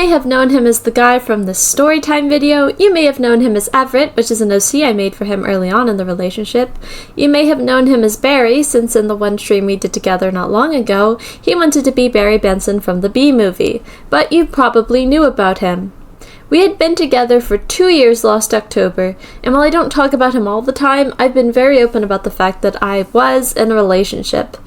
may have known him as the guy from the Storytime video. You may have known him as Everett, which is an OC I made for him early on in the relationship. You may have known him as Barry, since in the one stream we did together not long ago, he wanted to be Barry Benson from the Bee Movie, but you probably knew about him. We had been together for 2 years last October, and while I don't talk about him all the time, I've been very open about the fact that I was in a relationship.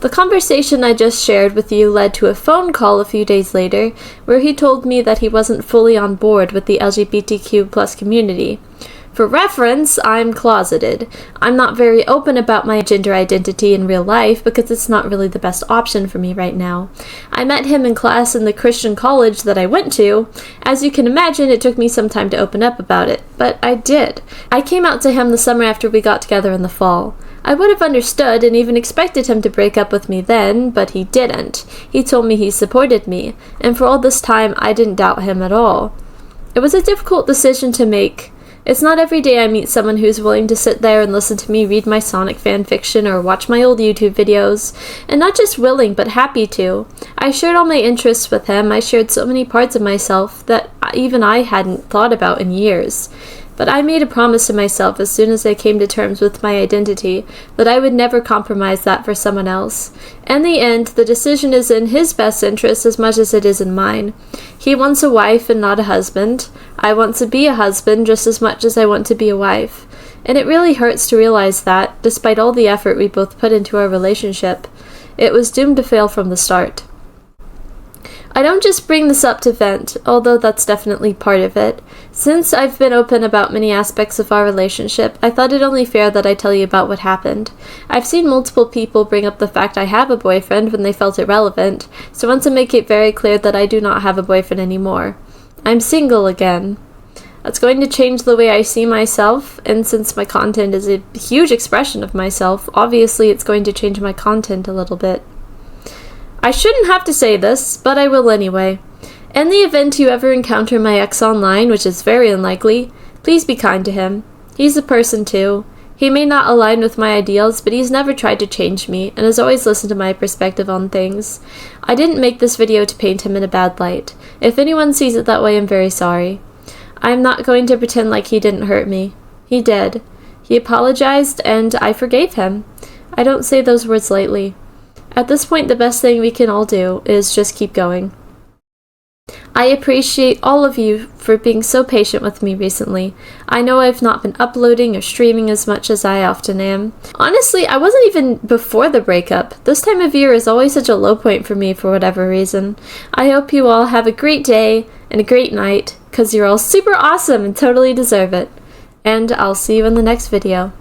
The conversation I just shared with you led to a phone call a few days later, where he told me that he wasn't fully on board with the LGBTQ+ community. For reference, I'm closeted. I'm not very open about my gender identity in real life because it's not really the best option for me right now. I met him in class in the Christian college that I went to. As you can imagine, it took me some time to open up about it, but I did. I came out to him the summer after we got together in the fall. I would have understood and even expected him to break up with me then, but he didn't. He told me he supported me, and for all this time, I didn't doubt him at all. It was a difficult decision to make. It's not every day I meet someone who's willing to sit there and listen to me read my Sonic fan fiction or watch my old YouTube videos, and not just willing, but happy to. I shared all my interests with him. I shared so many parts of myself that even I hadn't thought about in years. But I made a promise to myself as soon as I came to terms with my identity that I would never compromise that for someone else. In the end, the decision is in his best interest as much as it is in mine. He wants a wife and not a husband. I want to be a husband just as much as I want to be a wife. And it really hurts to realize that, despite all the effort we both put into our relationship, it was doomed to fail from the start. I don't just bring this up to vent, although that's definitely part of it. Since I've been open about many aspects of our relationship, I thought it only fair that I tell you about what happened. I've seen multiple people bring up the fact I have a boyfriend when they felt it relevant, so I want to make it very clear that I do not have a boyfriend anymore. I'm single again. That's going to change the way I see myself, and since my content is a huge expression of myself, obviously it's going to change my content a little bit. I shouldn't have to say this, but I will anyway. In the event you ever encounter my ex online, which is very unlikely, please be kind to him. He's a person too. He may not align with my ideals, but he's never tried to change me, and has always listened to my perspective on things. I didn't make this video to paint him in a bad light. If anyone sees it that way, I'm very sorry. I'm not going to pretend like he didn't hurt me. He did. He apologized, and I forgave him. I don't say those words lightly. At this point, the best thing we can all do is just keep going. I appreciate all of you for being so patient with me recently. I know I've not been uploading or streaming as much as I often am. Honestly, I wasn't even before the breakup. This time of year is always such a low point for me for whatever reason. I hope you all have a great day and a great night, because you're all super awesome and totally deserve it. And I'll see you in the next video.